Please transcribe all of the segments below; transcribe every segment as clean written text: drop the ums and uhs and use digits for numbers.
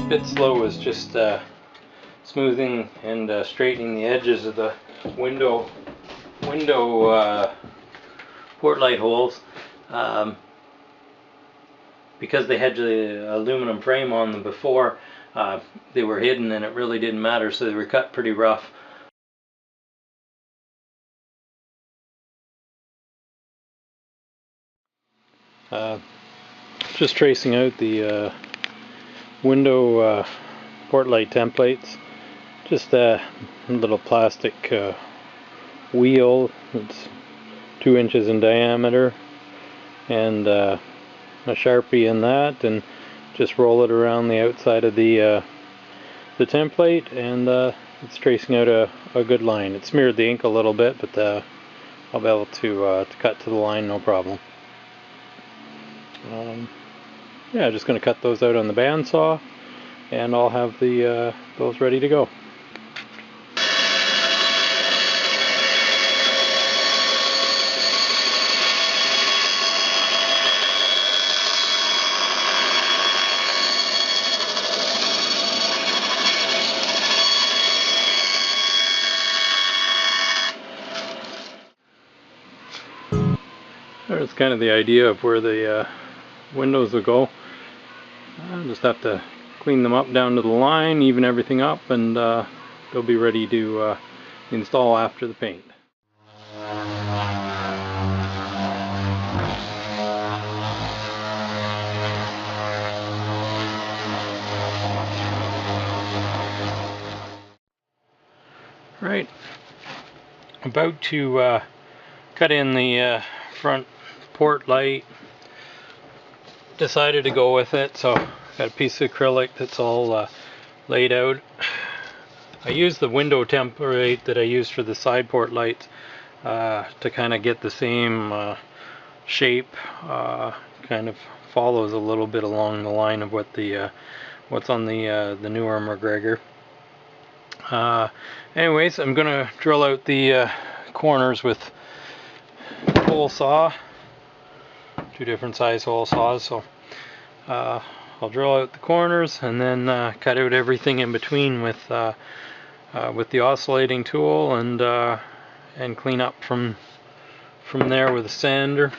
bit slow is just smoothing and straightening the edges of the window port light holes. Because they had the aluminum frame on them before, they were hidden and it really didn't matter, so they were cut pretty rough. Just tracing out the window port light templates. Just a little plastic wheel. It's 2 inches in diameter, and a Sharpie in that, and just roll it around the outside of the template, and it's tracing out a good line. It smeared the ink a little bit, but I'll be able to cut to the line no problem. Yeah, just going to cut those out on the bandsaw, and I'll have the those ready to go. There's kind of the idea of where the windows will go. I'll just have to clean them up down to the line, even everything up, and they'll be ready to install after the paint. Right, about to cut in the front port light. Decided to go with it, so got a piece of acrylic that's all laid out. I used the window template that I used for the side port lights to kind of get the same shape. Kind of follows a little bit along the line of what the what's on the newer McGregor. Anyways, I'm gonna drill out the corners with hole saw. 2 different size hole saws, so I'll drill out the corners and then cut out everything in between with the oscillating tool, and clean up from there with a sander.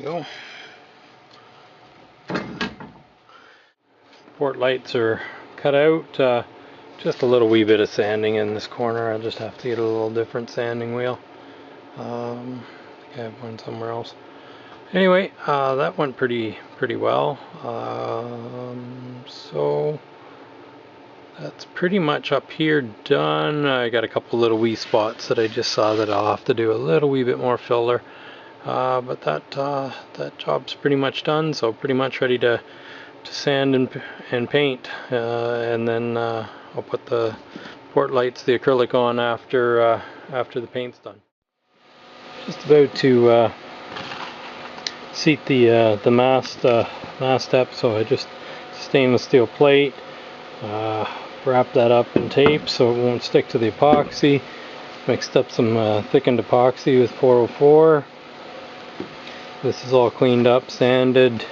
Go. Port lights are cut out. Just a little wee bit of sanding in this corner. I'll just have to get a little different sanding wheel. I have one somewhere else. Anyway, that went pretty well. So that's pretty much up here done. I got a couple little wee spots that I just saw that I'll have to do a little wee bit more filler. But that job's pretty much done, so pretty much ready to sand and paint, and then I'll put the port lights, the acrylic, on after the paint's done. Just about to seat the mast up, so I just stainless steel plate, wrap that up in tape so it won't stick to the epoxy. Mixed up some thickened epoxy with 404. This is all cleaned up, sanded,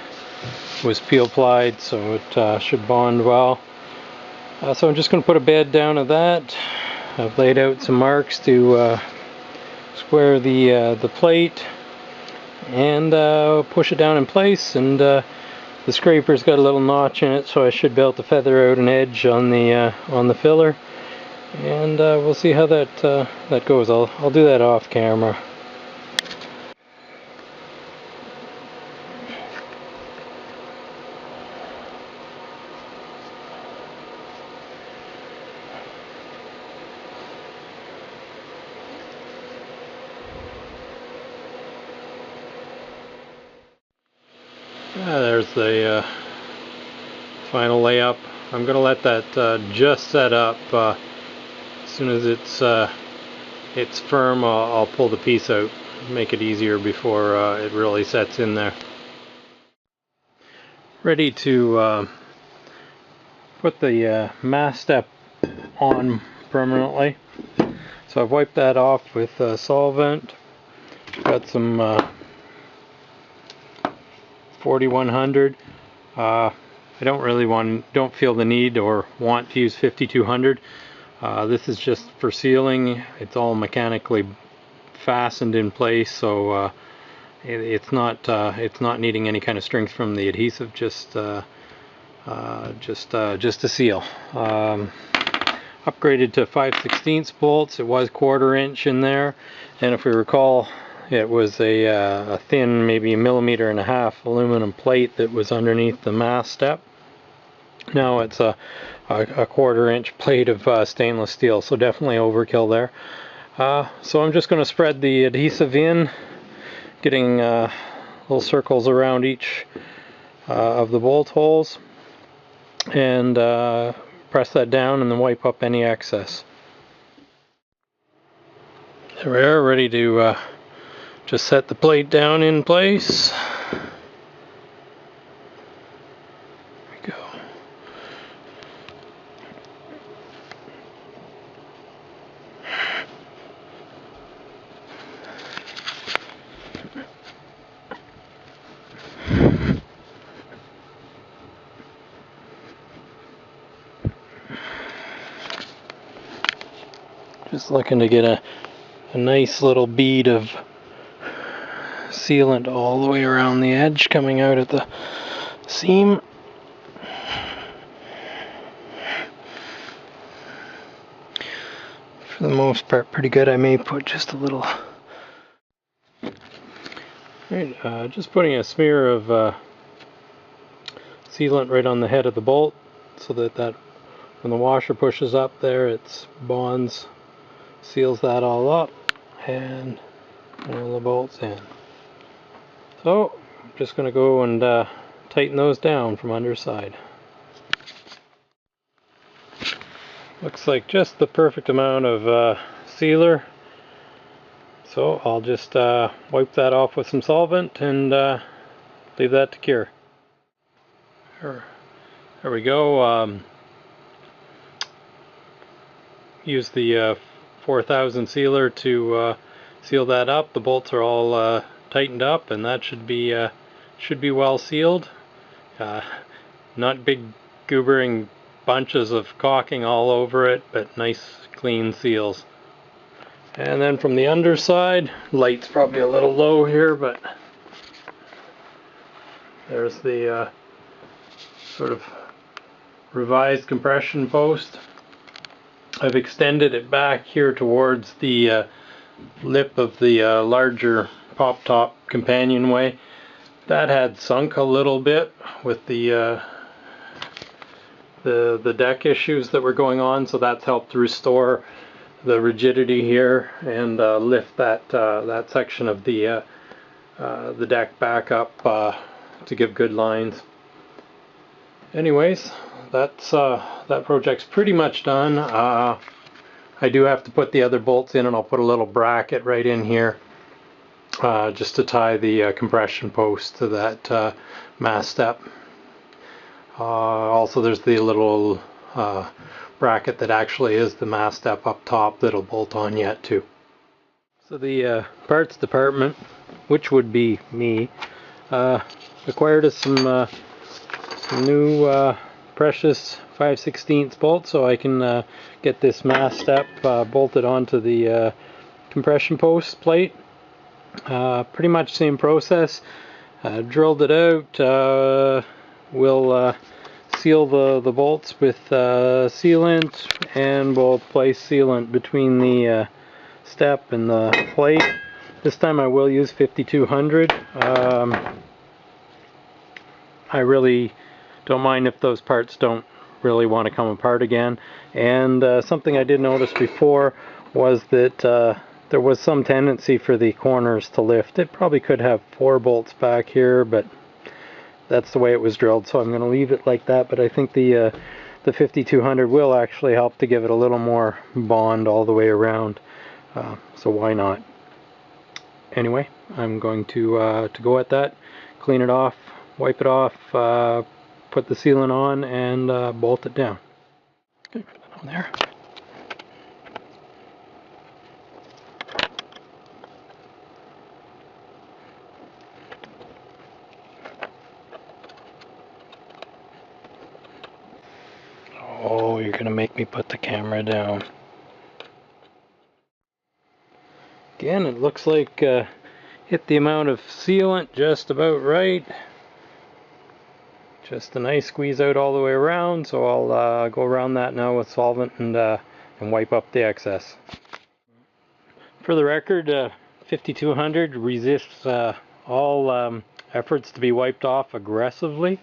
was peel plied, so it should bond well. So I'm just going to put a bed down of that. I've laid out some marks to square the plate, and push it down in place. And the scraper's got a little notch in it, so I should be able to feather out an edge on the filler. And we'll see how that goes. I'll do that off camera. There's the final layup. I'm going to let that just set up. As soon as it's firm, I'll pull the piece out, make it easier before it really sets in there. Ready to put the mast step on permanently. So I've wiped that off with solvent. Got some 4100. I don't feel the need or want to use 5200. This is just for sealing. It's all mechanically fastened in place, so it's not needing any kind of strength from the adhesive, just to seal. Upgraded to 5/16 bolts. It was 1/4 inch in there, and if we recall, it was a thin, maybe 1.5 millimeter aluminum plate that was underneath the mast step. Now it's a 1/4 inch plate of stainless steel, so definitely overkill there. So I'm just going to spread the adhesive in, getting little circles around each of the bolt holes, and press that down and then wipe up any excess. There we are, ready to just set the plate down in place. There we go. Just looking to get a nice little bead of sealant all the way around the edge, coming out at the seam. For the most part, pretty good. I may put just a little. Right, just putting a smear of sealant right on the head of the bolt, so that when the washer pushes up there, it bonds, seals that all up, and pull the bolts in. So I'm just going to go and tighten those down from underside. Looks like just the perfect amount of sealer. So I'll just wipe that off with some solvent and leave that to cure. There we go. Use the 4000 sealer to seal that up. The bolts are all tightened up, and that should be well sealed. Not big goobering bunches of caulking all over it, but nice clean seals. And then from the underside, light's probably a little low here, but there's the sort of revised compression post. I've extended it back here towards the lip of the larger pop top companionway. That had sunk a little bit with the deck issues that were going on, so that's helped to restore the rigidity here and lift that section of the deck back up to give good lines. Anyways, that project's pretty much done. I do have to put the other bolts in, and I'll put a little bracket right in here just to tie the compression post to that mast step. Also, there's the little bracket that actually is the mast step up top that'll bolt on yet too. So the parts department, which would be me, acquired us some new precious 5/16 bolts, so I can get this mast step bolted onto the compression post plate. Pretty much same process. Drilled it out. We'll seal the bolts with sealant, and we'll place sealant between the step and the plate. This time I will use 5200. I really don't mind if those parts don't really want to come apart again. And something I did notice before was that there was some tendency for the corners to lift. It probably could have 4 bolts back here, but that's the way it was drilled, so I'm going to leave it like that. But I think the 5200 will actually help to give it a little more bond all the way around, so why not? Anyway, I'm going to go at that, clean it off, wipe it off, put the sealant on, and bolt it down. Okay, put that on there. Oh, you're gonna make me put the camera down. Again, it looks like hit the amount of sealant just about right. Just a nice squeeze out all the way around, so I'll go around that now with solvent and wipe up the excess. For the record, 5200 resists all efforts to be wiped off aggressively.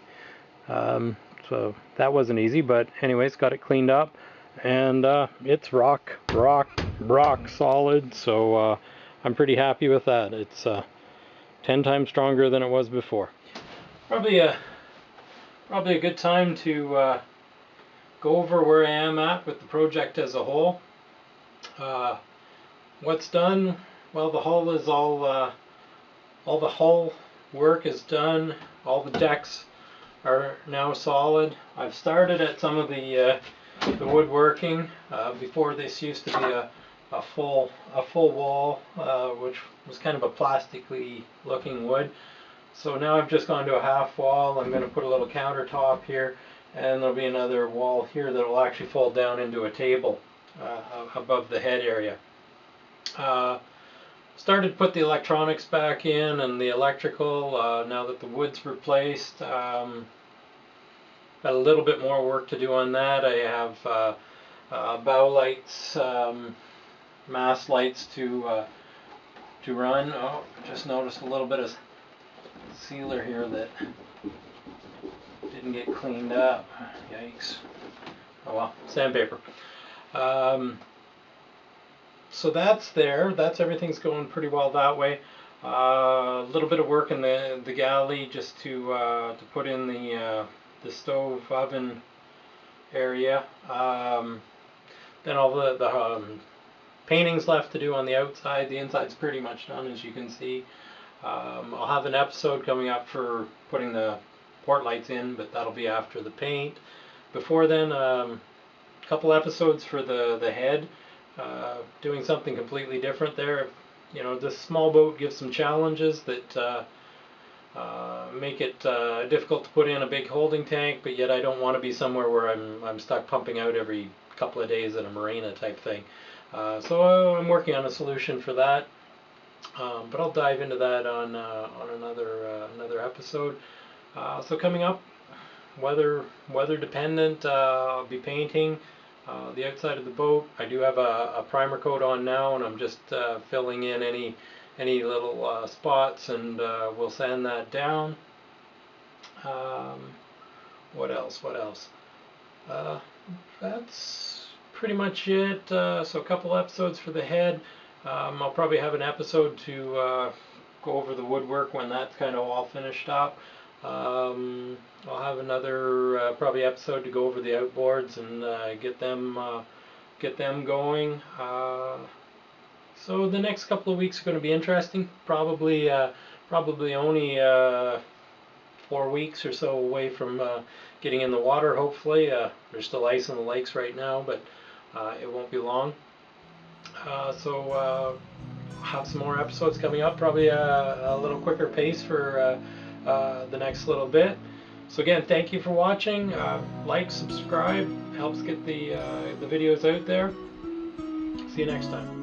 So that wasn't easy, but anyways, got it cleaned up, and it's rock solid, so I'm pretty happy with that. It's 10 times stronger than it was before. Probably a good time to go over where I am at with the project as a whole. What's done? Well, the hull is all the hull work is done. All the decks are now solid. I've started at some of the woodworking. Before, this used to be a full wall, which was kind of a plastically looking wood. So now I've just gone to a half wall. I'm going to put a little countertop here, and there'll be another wall here that will actually fold down into a table above the head area. Started to put the electronics back in and the electrical now that the wood's replaced. Got a little bit more work to do on that. I have bow lights, mast lights to run. Oh, just noticed a little bit of sealer here that didn't get cleaned up. Yikes. Oh well, sandpaper. So that's there. That's everything's going pretty well that way. A little bit of work in the galley just to put in the stove oven area. Then all the painting's left to do on the outside. The inside's pretty much done, as you can see. I'll have an episode coming up for putting the port lights in, but that'll be after the paint. Before then, a couple episodes for the head. Doing something completely different there. You know, this small boat gives some challenges that make it difficult to put in a big holding tank, but yet I don't want to be somewhere where I'm stuck pumping out every couple of days at a marina type thing. So I'm working on a solution for that, but I'll dive into that on another episode. So coming up, weather dependent, I'll be painting the outside of the boat. I do have a primer coat on now, and I'm just filling in any little spots, and we'll sand that down. What else? That's pretty much it. So a couple episodes for the head. I'll probably have an episode to go over the woodwork when that's kind of all finished up. I'll have another probably episode to go over the outboards and get them going. So the next couple of weeks are going to be interesting. Probably only 4 weeks or so away from getting in the water. Hopefully, there's still ice in the lakes right now, but it won't be long. So have some more episodes coming up. Probably a little quicker pace for the next little bit. So again, thank you for watching. Like, subscribe, helps get the videos out there. See you next time.